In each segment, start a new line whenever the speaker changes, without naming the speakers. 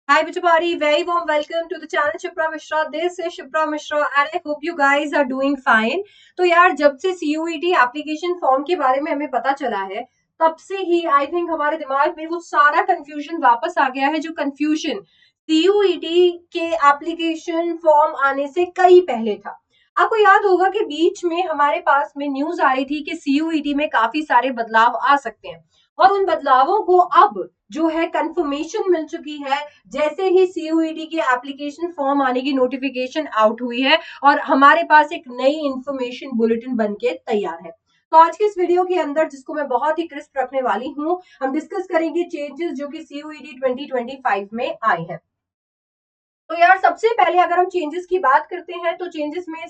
Hi everybody, very warm welcome to the channel Shipra Mishra. This is Shipra Mishra and I hope you guys are doing fine. तो यार जब से CUET application form के बारे में हमें पता चला है तब से ही आई थिंक हमारे दिमाग में वो सारा कंफ्यूजन वापस आ गया है जो कंफ्यूजन CUET के एप्लीकेशन फॉर्म आने से कई पहले था। आपको याद होगा कि बीच में हमारे पास में न्यूज आ रही थी कि CUET में काफी सारे बदलाव आ सकते हैं और उन बदलावों को अब जो है कंफर्मेशन मिल चुकी है जैसे ही CUET की एप्लीकेशन फॉर्म आने की नोटिफिकेशन आउट हुई है और हमारे पास एक नई इंफॉर्मेशन बुलेटिन बनके तैयार है। तो आज की इस वीडियो के अंदर जिसको मैं बहुत ही क्रिस्प रखने वाली हूं, हम डिस्कस करेंगे चेंजेस जो कि CUET 2025 में आए हैं। तो यार सबसे पहले अगर हम चेंजेस की बात करते हैं तो चेंजेस में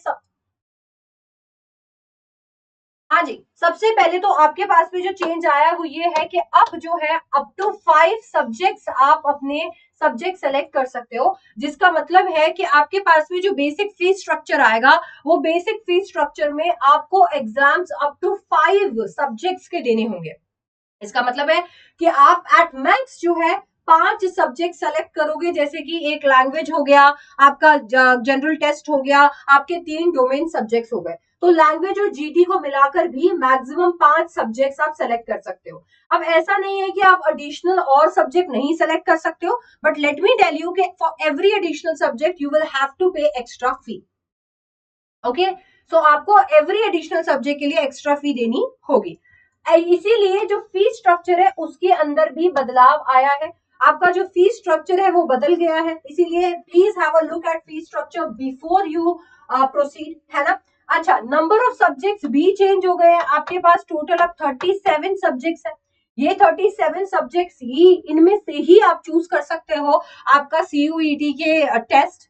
हाँ जी, सबसे पहले तो आपके पास में जो चेंज आया वो ये है कि अब जो है अप टू 5 सब्जेक्ट्स आप अपने सब्जेक्ट सेलेक्ट कर सकते हो, जिसका मतलब है कि आपके पास में जो बेसिक फीस स्ट्रक्चर आएगा वो बेसिक फीस स्ट्रक्चर में आपको एग्जाम्स अप टू 5 सब्जेक्ट्स के देने होंगे। इसका मतलब है कि आप एट मैक्स जो है 5 सब्जेक्ट सेलेक्ट करोगे, जैसे कि एक लैंग्वेज हो गया, आपका जनरल टेस्ट हो गया, आपके 3 डोमेन सब्जेक्ट्स हो गए। तो लैंग्वेज और जीटी को मिलाकर भी मैक्सिमम 5 सब्जेक्ट्स आप सेलेक्ट कर सकते हो। अब ऐसा नहीं है कि आप एडिशनल और सब्जेक्ट नहीं सेलेक्ट कर सकते हो, but let me tell you कि for every additional subject you will have to pay extra fee. Okay, so आपको एवरी एडिशनल सब्जेक्ट के लिए एक्स्ट्रा फी देनी होगी। इसीलिए जो फीस स्ट्रक्चर है उसके अंदर भी बदलाव आया है। आपका जो फीस स्ट्रक्चर है वो बदल गया है, इसीलिए please have a look eight fees structure before you proceed, है ना। अच्छा, नंबर ऑफ सब्जेक्ट्स भी चेंज हो गए हैं। आपके पास टोटल अब 37 सब्जेक्ट्स है। ये 37 सब्जेक्ट्स ही इनमें से ही आप चूज कर सकते हो आपका CUET के टेस्ट।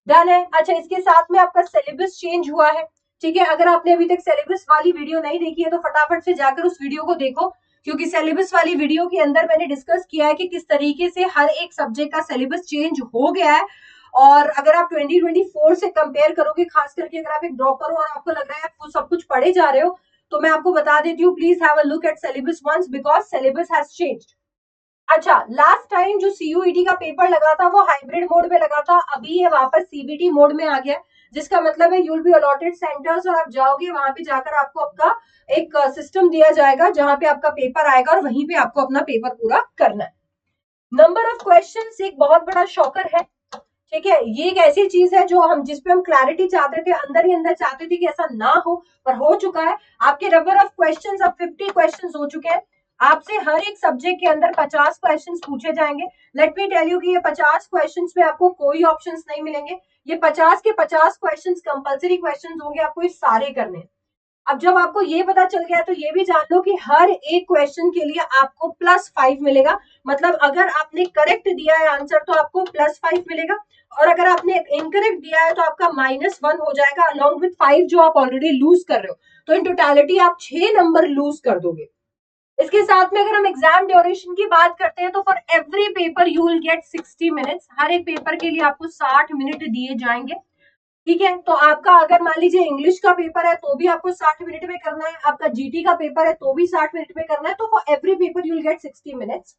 डन है। अच्छा, इसके साथ में आपका सिलेबस चेंज हुआ है। ठीक है, अगर आपने अभी तक सिलेबस वाली वीडियो नहीं देखी है तो फटाफट से जाकर उस वीडियो को देखो, क्योंकि सिलेबस वाली वीडियो के अंदर मैंने डिस्कस किया है कि किस तरीके से हर एक सब्जेक्ट का सिलेबस चेंज हो गया है। और अगर आप 2024 से कंपेयर करोगे, खास करके अगर आप एक ड्रॉपर हो और आपको लग रहा है आप वो सब कुछ पढ़े जा रहे हो, तो मैं आपको बता देती हूँ, please have a look at syllabus once because syllabus has changed. अच्छा, लास्ट टाइम जो CUET का पेपर लगा था वो हाइब्रिड मोड में लगा था, अभी ये वापस CBT मोड में आ गया, जिसका मतलब है you will be allotted centres और आप जाओगे वहां पे जाकर आपको आपका एक सिस्टम दिया जाएगा जहां पे आपका पेपर आएगा और वहीं पे आपको अपना पेपर पूरा करना है। नंबर ऑफ क्वेश्चंस एक बहुत बड़ा शॉकर है। ठीक है, ये एक ऐसी चीज है जो हम जिसपे हम क्लैरिटी चाहते थे, अंदर ही अंदर चाहते थे कि ऐसा ना हो, पर हो चुका है। आपके नंबर ऑफ क्वेश्चंस अब 50 क्वेश्चंस हो चुके हैं। आपसे हर एक सब्जेक्ट के अंदर 50 क्वेश्चंस पूछे जाएंगे। लेट मी टेल यू कि ये 50 क्वेश्चंस में आपको कोई ऑप्शंस नहीं मिलेंगे। ये 50 के 50 क्वेश्चंस कंपल्सरी क्वेश्चंस होंगे, आपको ये सारे करने हैं। अब जब आपको ये पता चल गया तो ये भी जान लो कि हर एक क्वेश्चन के लिए आपको +5 मिलेगा। मतलब अगर आपने करेक्ट दिया है आंसर तो आपको +5 मिलेगा, और अगर आपने इनकरेक्ट दिया है तो आपका -1 हो जाएगा, अलॉन्ग विथ 5 जो आप ऑलरेडी लूज कर रहे हो। तो इन टोटलिटी आप 6 नंबर लूज कर दोगे। इसके साथ में अगर हम एग्जाम ड्यूरेशन की बात करते हैं तो for every paper you will get 60 minutes. हर एक पेपर के लिए आपको 60 मिनट दिए जाएंगे। ठीक है, तो आपका अगर मान लीजिए इंग्लिश का पेपर है तो भी आपको 60 मिनट में करना है, आपका जीटी का पेपर है तो भी 60 मिनट में करना है, तो for every paper you will get 60 minutes.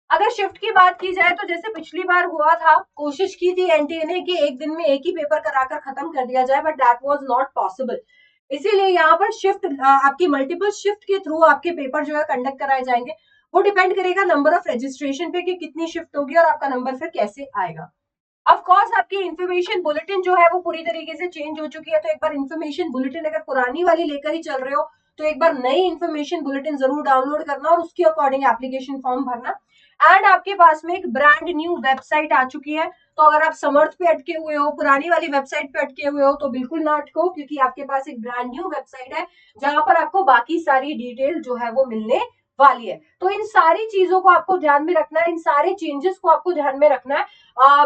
अगर शिफ्ट की बात की जाए तो जैसे पिछली बार हुआ था, कोशिश की थी एनटीए ने कि एक दिन में एक ही पेपर कराकर खत्म कर दिया जाए, but that was not possible. इसीलिए यहाँ पर शिफ्ट आपकी मल्टीपल शिफ्ट के थ्रू आपके पेपर जो है कंडक्ट कराए जाएंगे। वो डिपेंड करेगा नंबर ऑफ रजिस्ट्रेशन पे कि कितनी शिफ्ट होगी और आपका नंबर फिर कैसे आएगा। ऑफ कोर्स आपकी इन्फॉर्मेशन बुलेटिन जो है वो पूरी तरीके से चेंज हो चुकी है, तो एक बार इन्फॉर्मेशन बुलेटिन अगर पुरानी वाली लेकर ही चल रहे हो तो एक बार नई इन्फॉर्मेशन बुलेटिन जरूर डाउनलोड करना और उसके अकॉर्डिंग एप्लीकेशन फॉर्म भरना। एंड आपके पास में एक ब्रांड न्यू वेबसाइट आ चुकी है, तो अगर आप समर्थ पे अटके हुए हो, पुरानी वाली वेबसाइट पे अटके हुए हो, तो बिल्कुल ना अटको, क्योंकि आपके पास एक ब्रांड न्यू वेबसाइट है जहां पर आपको बाकी सारी डिटेल जो है वो मिलने वाली है। तो इन सारी चीजों को आपको ध्यान में रखना है, इन सारे चेंजेस को आपको ध्यान में रखना है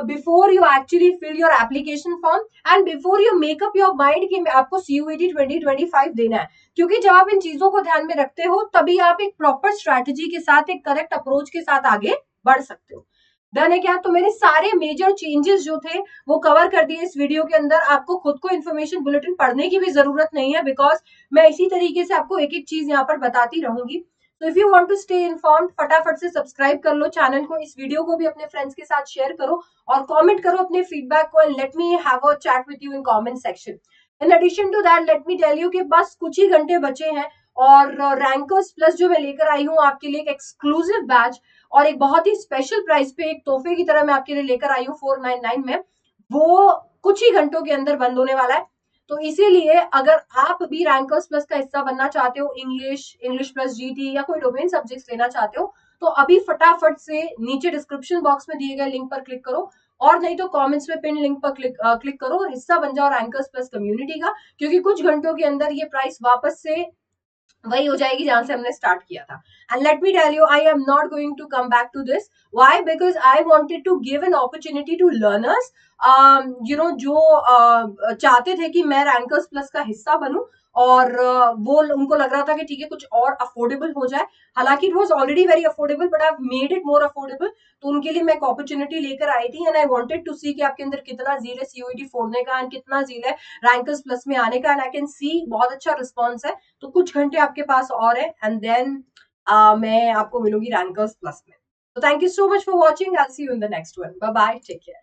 before you actually fill your application form and before you make up your mind कि आपको CUET 2025 देना है। क्योंकि जब आप इन चीजों को ध्यान में रखते हो तभी आप एक प्रॉपर स्ट्रैटेजी के साथ, एक करेक्ट अप्रोच के साथ आगे बढ़ सकते हो। डन है क्या? तो मैंने सारे मेजर चेंजेस जो थे वो कवर कर दिए इस वीडियो के अंदर। आपको खुद को इन्फॉर्मेशन बुलेटिन पढ़ने की भी जरूरत नहीं है, बिकॉज मैं इसी तरीके से आपको एक एक चीज यहाँ पर बताती रहूंगी। तो if you want to stay informed, फटाफट से सब्सक्राइब कर लो चैनल को, इस वीडियो को भी अपने फ्रेंड्स के साथ शेयर करो और कमेंट करो अपने फीडबैक को and let me have a chat with you in comment section. In addition to that let me tell you कि बस कुछ ही घंटे बचे हैं और रैंकर्स प्लस जो मैं लेकर आई हूँ आपके लिए एक एक्सक्लूसिव बैच और एक बहुत ही स्पेशल प्राइस पे एक तोहफे की तरह मैं आपके लिए लेकर आई हूँ 499 में, वो कुछ ही घंटों के अंदर बंद होने वाला है। तो इसीलिए अगर आप भी रैंकर्स प्लस का हिस्सा बनना चाहते हो, इंग्लिश प्लस जीटी या कोई डोमेन सब्जेक्ट्स लेना चाहते हो, तो अभी फटाफट से नीचे डिस्क्रिप्शन बॉक्स में दिए गए लिंक पर क्लिक करो और नहीं तो कमेंट्स में पिन लिंक पर क्लिक करो और हिस्सा बन जाओ रैंकर्स प्लस कम्युनिटी का, क्योंकि कुछ घंटों के अंदर ये प्राइस वापस से वही हो जाएगी जहां से हमने स्टार्ट किया था। And let me tell you, I am not going to come back to this. Why? Because I wanted to give an opportunity to learners, you know, जो चाहते थे कि मैं रैंकर्स प्लस का हिस्सा बनूं और वो उनको लग रहा था कि ठीक है कुछ और अफोर्डेबल हो जाए, हालांकि it was already very affordable but I have made it more affordable. तो उनके लिए मैं एक अपॉर्चुनिटी लेकर आई थी एंड आई वांटेड टू सी कि आपके अंदर कितना जील है सीओईटी फोड़ने का एंड कितना जील है रैंकर्स प्लस में आने का, एंड आई कैन सी बहुत अच्छा रिस्पॉन्स है। तो कुछ घंटे आपके पास और है एंड देन मैं आपको मिलूंगी रैंकर्स प्लस में। तो thank you so much for watching, I see you in the next one, bye bye, take care.